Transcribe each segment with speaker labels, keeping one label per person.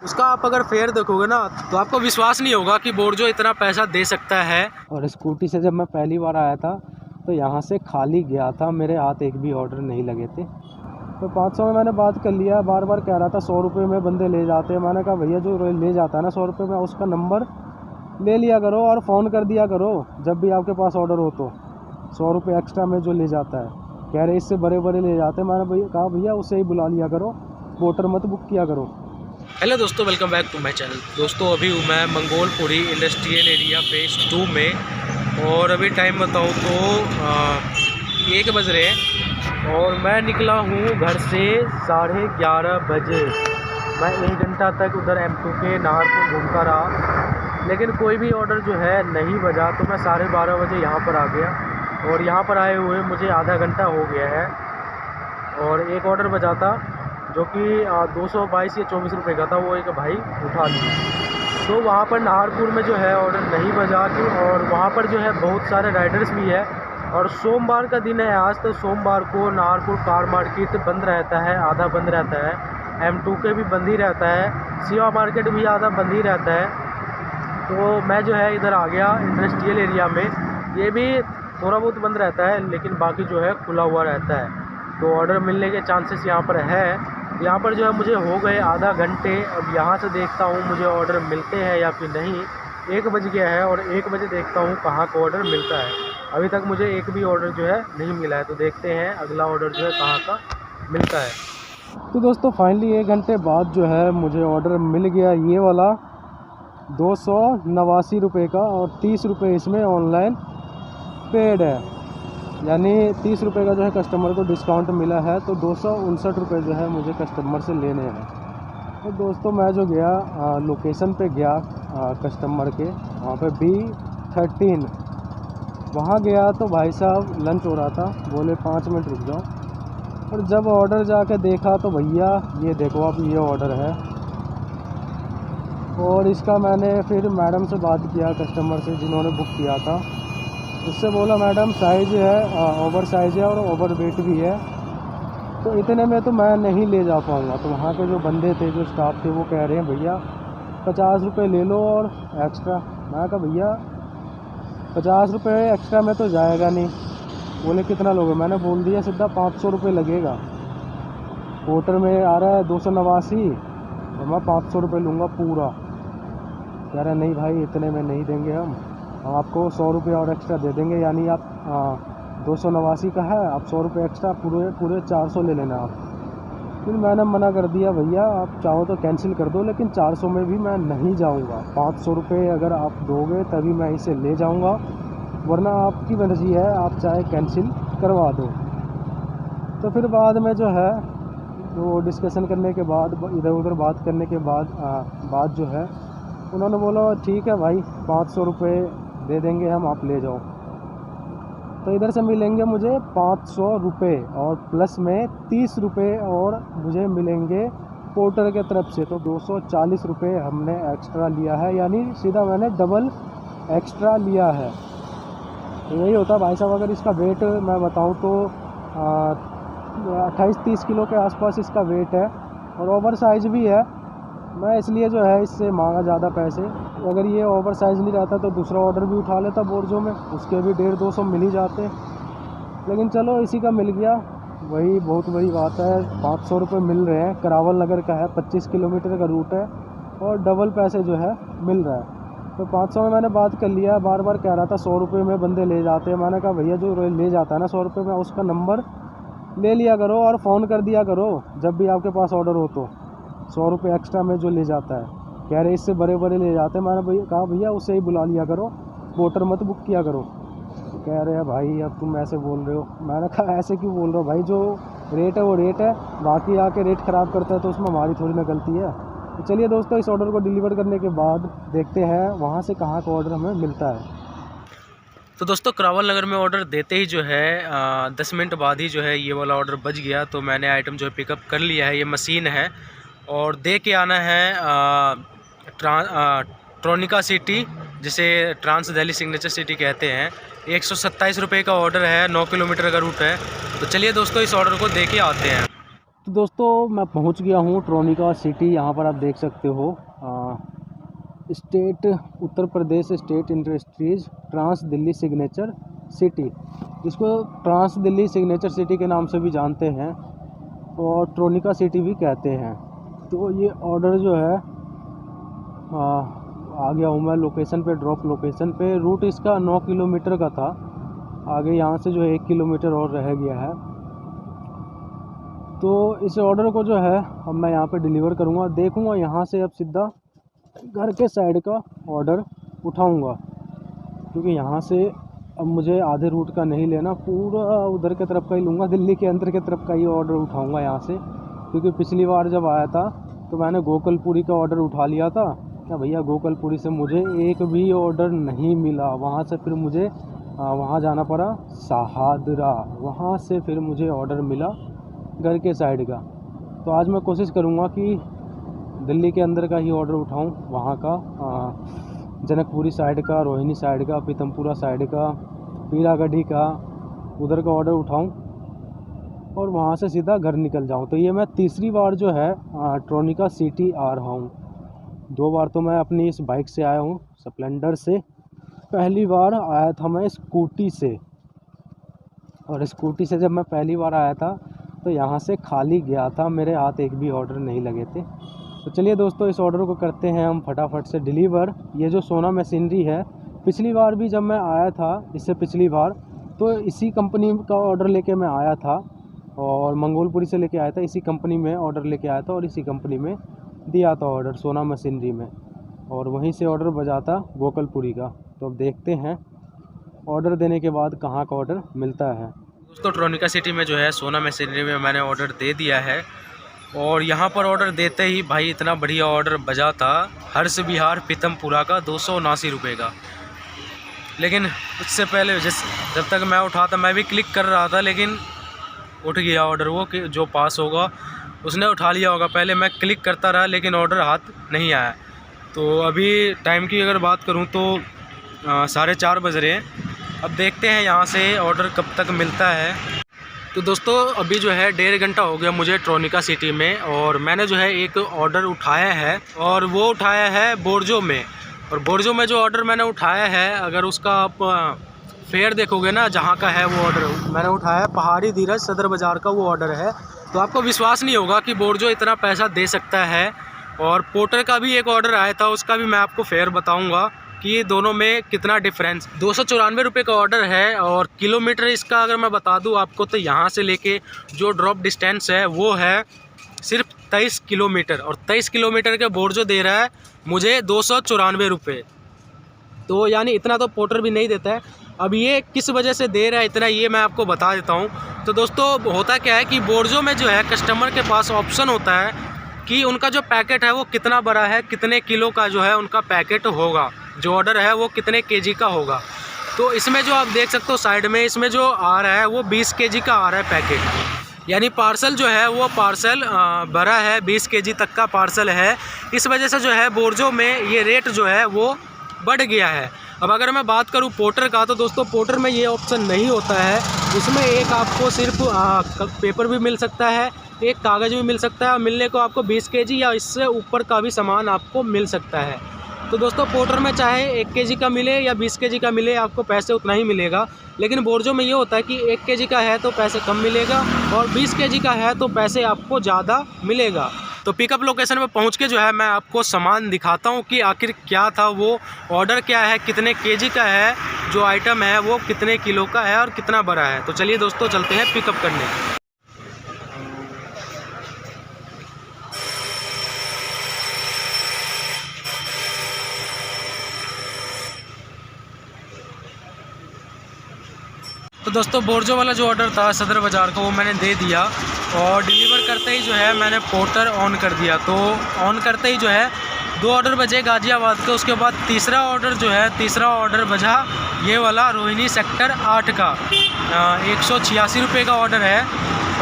Speaker 1: उसका आप अगर फेयर देखोगे ना तो आपको विश्वास नहीं होगा कि बोर्जो इतना पैसा दे सकता है। और स्कूटी से जब मैं पहली बार आया था तो यहाँ से खाली गया था, मेरे हाथ एक भी ऑर्डर नहीं लगे थे। तो 500 में मैंने बात कर लिया, बार बार कह रहा था 100 रुपये में बंदे ले जाते हैं। मैंने कहा भैया जो ले जाता है ना 100 रुपये में, उसका नंबर ले लिया करो और फ़ोन कर दिया करो जब भी आपके पास ऑर्डर हो तो 100 रुपये एक्स्ट्रा में जो ले जाता है। कह रहे इससे बड़े बड़े ले जाते हैं। मैंने कहा भैया उससे ही बुला लिया करो, पोर्टर मत बुक किया करो। हेलो दोस्तों, welcome back to my channel. दोस्तों अभी हूँ मैं मंगोलपुरी इंडस्ट्रियल एरिया फेज़ 2 में और अभी टाइम बताऊँ तो 1 बज रहे हैं और मैं निकला हूँ घर से 11:30 बजे। मैं 1 घंटा तक उधर M2 के नाहरपुर घूमता रहा, लेकिन कोई भी ऑर्डर जो है नहीं बजा। तो मैं 12:30 बजे यहाँ पर आ गया और यहाँ पर आए हुए मुझे आधा घंटा हो गया है और एक ऑर्डर बजा था जो कि 222 या 24 रुपये का था, वो एक भाई उठा लिया। तो वहाँ पर नाहरपुर में जो है ऑर्डर नहीं बजा के, और वहाँ पर जो है बहुत सारे राइडर्स भी है और सोमवार का दिन है आज। तो सोमवार को नाहरपुर कार मार्केट बंद रहता है, आधा बंद रहता है। M2 के भी बंद ही रहता है, शिवा मार्केट भी आधा बंद ही रहता है। तो मैं जो है इधर आ गया इंडस्ट्रियल एरिया में, ये भी थोड़ा बहुत बंद रहता है लेकिन बाकी जो है खुला हुआ रहता है। तो ऑर्डर मिलने के चांसेस यहाँ पर है। यहाँ पर जो है मुझे हो गए आधा घंटे। अब यहाँ से देखता हूँ मुझे ऑर्डर मिलते हैं या फिर नहीं। 1 बज गया है और 1 बजे देखता हूँ कहाँ का ऑर्डर मिलता है। अभी तक मुझे एक भी ऑर्डर जो है नहीं मिला है, तो देखते हैं अगला ऑर्डर जो है कहाँ का मिलता है। तो दोस्तों फाइनली 1 घंटे बाद जो है मुझे ऑर्डर मिल गया, ये वाला 289 रुपये का, और 30 रुपये इसमें ऑनलाइन पेड है। यानी 30 रुपये का जो है कस्टमर को डिस्काउंट मिला है, तो 259 रुपये जो है मुझे कस्टमर से लेने हैं। तो दोस्तों मैं जो गया लोकेशन पे गया कस्टमर के, वहाँ पे B13 वहाँ गया तो भाई साहब लंच हो रहा था, बोले 5 मिनट रुक जाओ। और जब ऑर्डर जाके देखा तो भैया ये देखो अब ये ऑर्डर है। और इसका मैंने फिर मैडम से बात किया, कस्टमर से जिन्होंने बुक किया था, उससे बोला मैडम साइज़ है ओवर साइज़ है और ओवर वेट भी है, तो इतने में तो मैं नहीं ले जा पाऊँगा। तो वहाँ के जो बंदे थे, जो स्टाफ थे, वो कह रहे हैं भैया 50 रुपये ले लो और एक्स्ट्रा। मैं कहा भैया 50 रुपये एक्स्ट्रा में तो जाएगा नहीं। बोले कितना लोगे? मैंने बोल दिया सीधा 500 रुपये लगेगा। पोर्टर में आ रहा है 289 और मैं 500 रुपये लूँगा पूरा। कह रहे नहीं भाई इतने में नहीं देंगे हम आपको 100 रुपये और एक्स्ट्रा दे देंगे। यानी आप 289 का है, आप 100 रुपये एक्स्ट्रा पूरे 400 ले लेना आप। फिर मैंने मना कर दिया भैया आप चाहो तो कैंसिल कर दो, लेकिन 400 में भी मैं नहीं जाऊंगा। 500 रुपये अगर आप दोगे तभी मैं इसे ले जाऊंगा, वरना आपकी मर्ज़ी है, आप चाहे कैंसिल करवा दो। तो फिर बाद में जो है वो डिस्कशन करने के बाद, इधर उधर बात करने के बाद जो है उन्होंने बोला ठीक है भाई 500 रुपये दे देंगे हम, आप ले जाओ। तो इधर से मिलेंगे मुझे 500 रुपये और प्लस में 30 रुपये और मुझे मिलेंगे पोर्टर के तरफ से। तो 240 रुपये हमने एक्स्ट्रा लिया है, यानी सीधा मैंने डबल एक्स्ट्रा लिया है। तो यही होता भाई साहब। अगर इसका वेट मैं बताऊं तो 28-30 किलो के आसपास इसका वेट है और ओवर साइज़ भी है। मैं इसलिए जो है इससे मांगा ज़्यादा पैसे। अगर ये ओवर साइज़ नहीं रहता तो दूसरा ऑर्डर भी उठा लेता बोर्जो में, उसके भी 150-200 मिल ही जाते। लेकिन चलो इसी का मिल गया, वही बहुत बड़ी बात है। 500 रुपये मिल रहे हैं, करावल नगर का है, 25 किलोमीटर का रूट है और डबल पैसे जो है मिल रहा है। तो 500 में मैंने बात कर लिया, बार बार कह रहा था 100 रुपये में बंदे ले जाते हैं। मैंने कहा भैया जो ले जाता है ना 100 रुपये में, उसका नंबर ले लिया करो और फ़ोन कर दिया करो जब भी आपके पास ऑर्डर हो तो 100 रुपये एक्स्ट्रा में जो ले जाता है। कह रहे इससे बड़े बड़े ले जाते हैं। मैंने कहा भैया उससे ही बुला लिया करो, पोर्टर मत बुक किया करो। कह रहे हैं भाई अब तुम ऐसे बोल रहे हो। मैंने कहा ऐसे क्यों बोल रहे हो भाई, जो रेट है वो रेट है, बाकी आके रेट ख़राब करता है तो उसमें हमारी थोड़ी ना गलती है। तो चलिए दोस्तों इस ऑर्डर को डिलीवर करने के बाद देखते हैं वहाँ से कहाँ का ऑर्डर हमें मिलता है। तो दोस्तों करावल नगर में ऑर्डर देते ही जो है 10 मिनट बाद ही जो है ये वाला ऑर्डर बच गया। तो मैंने आइटम जो है पिकअप कर लिया है। ये मशीन है और दे के आना है ट्रोनिका सिटी, जिसे ट्रांस दिल्ली सिग्नेचर सिटी कहते हैं। 127 रुपये का ऑर्डर है, 9 किलोमीटर का रूट है। तो चलिए दोस्तों इस ऑर्डर को दे के आते हैं। तो दोस्तों मैं पहुंच गया हूं ट्रोनिका सिटी। यहां पर आप देख सकते हो state Uttar Pradesh state industries trans Delhi signature city, जिसको ट्रांस दिल्ली सिग्नेचर सिटी के नाम से भी जानते हैं और ट्रोनिका सिटी भी कहते हैं। तो ये ऑर्डर जो है आ गया हूँ मैं लोकेशन पे, ड्रॉप लोकेशन पे। रूट इसका 9 किलोमीटर का था, आगे यहाँ से जो है 1 किलोमीटर और रह गया है। तो इस ऑर्डर को जो है अब मैं यहाँ पे डिलीवर करूँगा। देखूँगा यहाँ से अब सीधा घर के साइड का ऑर्डर उठाऊँगा, क्योंकि यहाँ से अब मुझे आधे रूट का नहीं लेना, पूरा उधर के तरफ का ही लूँगा, दिल्ली के अंदर के तरफ का ही ऑर्डर उठाऊँगा यहाँ से। क्योंकि पिछली बार जब आया था तो मैंने गोकलपुरी का ऑर्डर उठा लिया था। क्या भैया, गोकलपुरी से मुझे एक भी ऑर्डर नहीं मिला। वहाँ से फिर मुझे वहाँ जाना पड़ा शहादरा, वहाँ से फिर मुझे ऑर्डर मिला घर के साइड का। तो आज मैं कोशिश करूँगा कि दिल्ली के अंदर का ही ऑर्डर उठाऊँ, वहाँ का जनकपुरी साइड का, रोहिणी साइड का, पीतमपुरा साइड का, पीरागढ़ी का, उधर का ऑर्डर उठाऊँ और वहाँ से सीधा घर निकल जाऊँ। तो ये मैं तीसरी बार जो है ट्रोनिका सिटी आ रहा हूँ। 2 बार तो मैं अपनी इस बाइक से आया हूँ, स्प्लेंडर से। पहली बार आया था मैं स्कूटी से, और स्कूटी से जब मैं पहली बार आया था तो यहाँ से खाली गया था, मेरे हाथ एक भी ऑर्डर नहीं लगे थे। तो चलिए दोस्तों, इस ऑर्डर को करते हैं हम फटाफट से डिलीवर। ये जो सोना मशीनरी है, पिछली बार भी जब मैं आया था, इससे पिछली बार तो इसी कंपनी का ऑर्डर लेके मैं आया था और मंगोलपुरी से लेके आया था। इसी कंपनी में ऑर्डर लेके आया था और इसी कंपनी में दिया था ऑर्डर, सोना मशीनरी में, और वहीं से ऑर्डर बजा था गोकलपुरी का। तो अब देखते हैं ऑर्डर देने के बाद कहाँ का ऑर्डर मिलता है। दोस्तों ट्रोनिका सिटी में जो है सोना मशीनरी में मैंने ऑर्डर दे दिया है, और यहाँ पर ऑर्डर देते ही भाई इतना बढ़िया ऑर्डर बजा था, हर्ष विहार पीतमपुरा का 279 रुपये का। लेकिन उससे पहले जब तक मैं उठा था, मैं भी क्लिक कर रहा था, लेकिन उठ गया ऑर्डर। वो कि जो पास होगा उसने उठा लिया होगा। पहले मैं क्लिक करता रहा लेकिन ऑर्डर हाथ नहीं आया। तो अभी टाइम की अगर बात करूं तो 4:30 बज रहे हैं। अब देखते हैं यहाँ से ऑर्डर कब तक मिलता है। तो दोस्तों अभी जो है 1.5 घंटा हो गया मुझे ट्रोनिका सिटी में, और मैंने जो है एक ऑर्डर उठाया है, और वो उठाया है बोर्जो में। और बोर्जो में जो ऑर्डर मैंने उठाया है, अगर उसका आप फेयर देखोगे ना, जहाँ का है वो ऑर्डर मैंने उठाया है, पहाड़ी धीरज सदर बाज़ार का वो ऑर्डर है। तो आपको विश्वास नहीं होगा कि बोर्जो इतना पैसा दे सकता है। और पोर्टर का भी एक ऑर्डर आया था, उसका भी मैं आपको फेयर बताऊंगा कि दोनों में कितना डिफरेंस। 294 रुपये का ऑर्डर है, और किलोमीटर इसका अगर मैं बता दूं आपको तो यहाँ से लेके जो ड्रॉप डिस्टेंस है वो है सिर्फ 23 किलोमीटर, और 23 किलोमीटर के बोर्जो दे रहा है मुझे 294 रुपये। तो यानी इतना तो पोर्टर भी नहीं देता है। अब ये किस वजह से दे रहा है इतना, ये मैं आपको बता देता हूँ। तो दोस्तों होता क्या है कि बोर्जो में जो है कस्टमर के पास ऑप्शन होता है कि उनका जो पैकेट है वो कितना बड़ा है, कितने किलो का जो है उनका पैकेट होगा, जो ऑर्डर है वो कितने केजी का होगा। तो इसमें जो आप देख सकते हो साइड में, इसमें जो आ रहा है वो 20 केजी का आ रहा है पैकेट। यानी पार्सल जो है वो पार्सल भरा है, 20 केजी तक का पार्सल है। इस वजह से जो है बोर्जो में ये रेट जो है वो बढ़ गया है। अब अगर मैं बात करूं पोर्टर का, तो दोस्तों पोर्टर में ये ऑप्शन नहीं होता है। इसमें एक आपको सिर्फ पेपर भी मिल सकता है, एक कागज़ भी मिल सकता है, मिलने को आपको 20 केजी या इससे ऊपर का भी सामान आपको मिल सकता है। तो दोस्तों पोर्टर में चाहे 1 केजी का मिले या 20 केजी का मिले, आपको पैसे उतना ही मिलेगा। लेकिन बोर्जो में ये होता है कि 1 केजी का है तो पैसे कम मिलेगा, और 20 केजी का है तो पैसे आपको ज़्यादा मिलेगा। तो पिकअप लोकेशन पे पहुंच के जो है मैं आपको सामान दिखाता हूं कि आखिर क्या था, वो ऑर्डर क्या है, कितने केजी का है, जो आइटम है वो कितने किलो का है और कितना बड़ा है। तो चलिए दोस्तों चलते हैं पिकअप करने। तो दोस्तों बोर्जो वाला जो ऑर्डर था सदर बाज़ार का वो मैंने दे दिया, और डिलीवर करते ही जो है मैंने पोर्टर ऑन कर दिया। तो ऑन करते ही जो है 2 ऑर्डर बजे गाज़ियाबाद के, उसके बाद तीसरा ऑर्डर बजा ये वाला रोहिणी सेक्टर 8 का 186 रुपये का ऑर्डर है।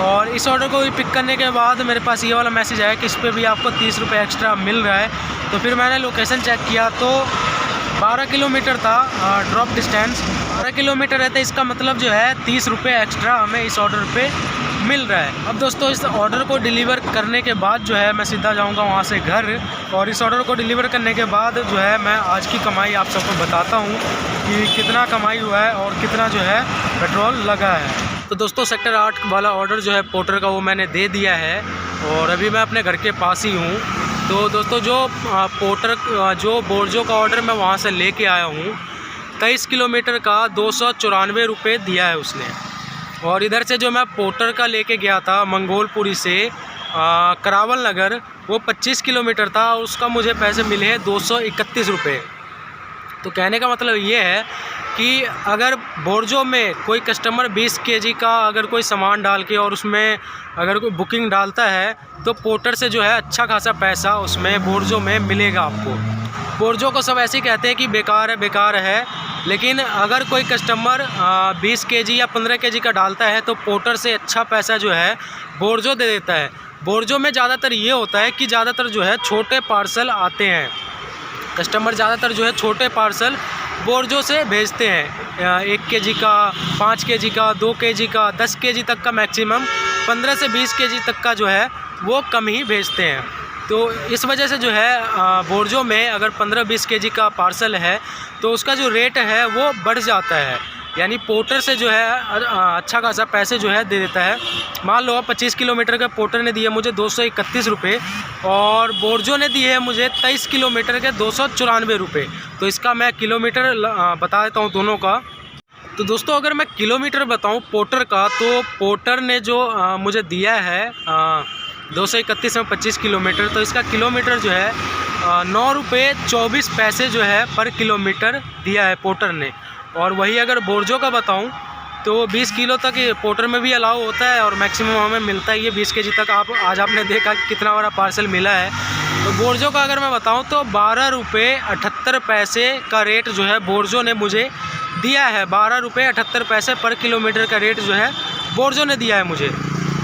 Speaker 1: और इस ऑर्डर को भी पिक करने के बाद मेरे पास ये वाला मैसेज आया कि इस पर भी आपको 30 रुपये एक्स्ट्रा मिल रहा है। तो फिर मैंने लोकेशन चेक किया तो 12 किलोमीटर था ड्रॉप डिस्टेंस, 12 किलोमीटर है, तो इसका मतलब जो है 30 रुपये एक्स्ट्रा हमें इस ऑर्डर पे मिल रहा है। अब दोस्तों इस ऑर्डर को डिलीवर करने के बाद जो है मैं सीधा जाऊंगा वहां से घर, और इस ऑर्डर को डिलीवर करने के बाद जो है मैं आज की कमाई आप सबको बताता हूं कि कितना कमाई हुआ है और कितना जो है पेट्रोल लगा है। तो दोस्तों सेक्टर 8 वाला ऑर्डर जो है पोर्टर का वो मैंने दे दिया है और अभी मैं अपने घर के पास ही हूँ। तो दोस्तों जो पोर्टर जो बोर्जो का ऑर्डर मैं वहाँ से लेके आया हूँ 23 किलोमीटर का 294 रुपये दिया है उसने। और इधर से जो मैं पोर्टर का लेके गया था मंगोलपुरी से करावल नगर, वो 25 किलोमीटर था, उसका मुझे पैसे मिले हैं 231 रुपये। तो कहने का मतलब ये है कि अगर बोर्जो में कोई कस्टमर 20 केजी का अगर कोई सामान डाल के और उसमें अगर कोई बुकिंग डालता है तो पोर्टर से जो है अच्छा खासा पैसा उसमें बोर्जो में मिलेगा आपको। बोर्जो को सब ऐसे ही कहते हैं कि बेकार है, लेकिन अगर कोई कस्टमर 20 केजी या 15 केजी का डालता है तो पोर्टर से अच्छा पैसा जो है बोर्जो दे देता है। बोर्जो में ज़्यादातर ये होता है कि ज़्यादातर जो है छोटे पार्सल आते हैं, कस्टमर ज़्यादातर जो है छोटे पार्सल बोर्जो से भेजते हैं। 1 केजी का, 5 केजी का, 2 केजी का, 10 केजी तक का, मैक्सिमम 15 से 20 केजी तक का जो है वो कम ही भेजते हैं। तो इस वजह से जो है बोर्जो में अगर 15-20 केजी का पार्सल है तो उसका जो रेट है वो बढ़ जाता है, यानी पोर्टर से जो है अच्छा खासा पैसे जो है दे देता है। मान लो 25 किलोमीटर का पोर्टर ने दिए मुझे 231 रुपये और बोर्जो ने दिए हैं मुझे 23 किलोमीटर के 294 रुपये। तो इसका मैं किलोमीटर बता देता हूँ दोनों का। तो दोस्तों अगर मैं किलोमीटर बताऊँ पोर्टर का, तो पोर्टर ने जो मुझे दिया है 231 में 25 किलोमीटर, तो इसका किलोमीटर जो है 9 रुपये 24 पैसे जो है पर किलोमीटर दिया है पोर्टर ने। और वही अगर बोर्जो का बताऊं तो 20 किलो तक पोर्टर में भी अलाउ होता है और मैक्सिमम हमें मिलता ही है 20 केजी तक। आज आपने देखा कि कितना बड़ा पार्सल मिला है। तो बोर्जो का अगर मैं बताऊं तो 12 रुपये 78 पैसे का रेट जो है बोर्जो ने मुझे दिया है। 12 रुपये 78 पैसे पर किलोमीटर का रेट जो है बोर्जो ने दिया है मुझे।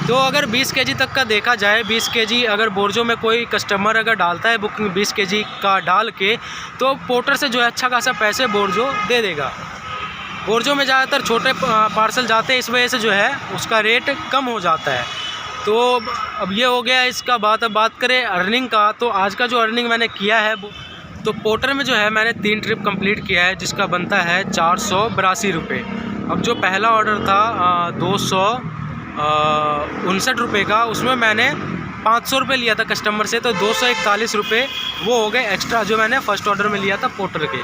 Speaker 1: तो अगर 20 केजी तक का देखा जाए, 20 केजी अगर बोर्जो में कोई कस्टमर अगर डालता है बुकिंग 20 केजी का डाल के, तो पोर्टर से जो है अच्छा खासा पैसे बोर्जो दे देगा। बोर्जो में ज़्यादातर छोटे पार्सल जाते हैं, इस वजह से जो है उसका रेट कम हो जाता है। तो अब ये हो गया इसका बात। अब बात करें अर्निंग का, तो आज का जो अर्निंग मैंने किया है तो पोर्टर में जो है मैंने 3 ट्रिप कंप्लीट किया है जिसका बनता है 482 रुपये। अब जो पहला ऑर्डर था 259 रुपये का, उसमें मैंने 500 रुपये लिया था कस्टमर से, तो 241 रुपये वो हो गए एक्स्ट्रा जो मैंने फ़र्स्ट ऑर्डर में लिया था पोर्टर के।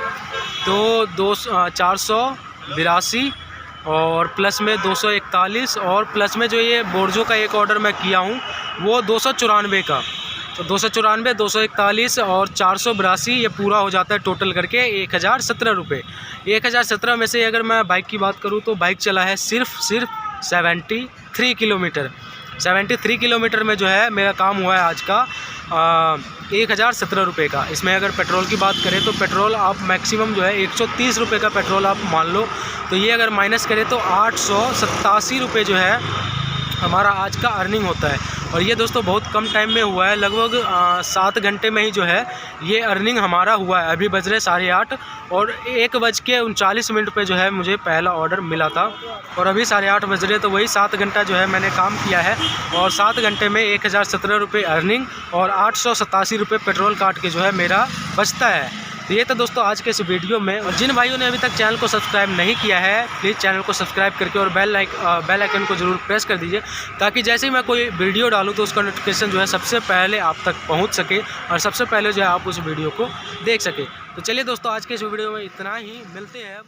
Speaker 1: तो 482 और प्लस में 241 और प्लस में जो ये बोर्जो का एक ऑर्डर मैं किया हूँ वो 294 का। तो 294, 241 और 482 ये पूरा हो जाता है टोटल करके 1017 रुपये। 1017 में से अगर मैं बाइक की बात करूँ तो बाइक चला है सिर्फ 73 किलोमीटर। 73 किलोमीटर में जो है मेरा काम हुआ है आज का 1017 रुपये का। इसमें अगर पेट्रोल की बात करें तो पेट्रोल आप मैक्सिमम जो है 130 रुपये का पेट्रोल आप मान लो, तो ये अगर माइनस करें तो 887 रुपये जो है हमारा आज का अर्निंग होता है। और ये दोस्तों बहुत कम टाइम में हुआ है, लगभग 7 घंटे में ही जो है ये अर्निंग हमारा हुआ है। अभी बज रहे 8:30 और 1:39 पे जो है मुझे पहला ऑर्डर मिला था और अभी 8:30 बज रहे, तो वही 7 घंटा जो है मैंने काम किया है और 7 घंटे में 1017 रुपये अर्निंग और 887 रुपये पेट्रोल काट के जो है मेरा बचता है। तो ये तो दोस्तों आज के इस वीडियो में। और जिन भाइयों ने अभी तक चैनल को सब्सक्राइब नहीं किया है प्लीज़ चैनल को सब्सक्राइब करके और बेल आइकन को ज़रूर प्रेस कर दीजिए, ताकि जैसे ही मैं कोई वीडियो डालूँ तो उसका नोटिफिकेशन जो है सबसे पहले आप तक पहुंच सके और सबसे पहले जो है आप उस वीडियो को देख सके। तो चलिए दोस्तों आज के इस वीडियो में इतना ही, मिलते हैं अब।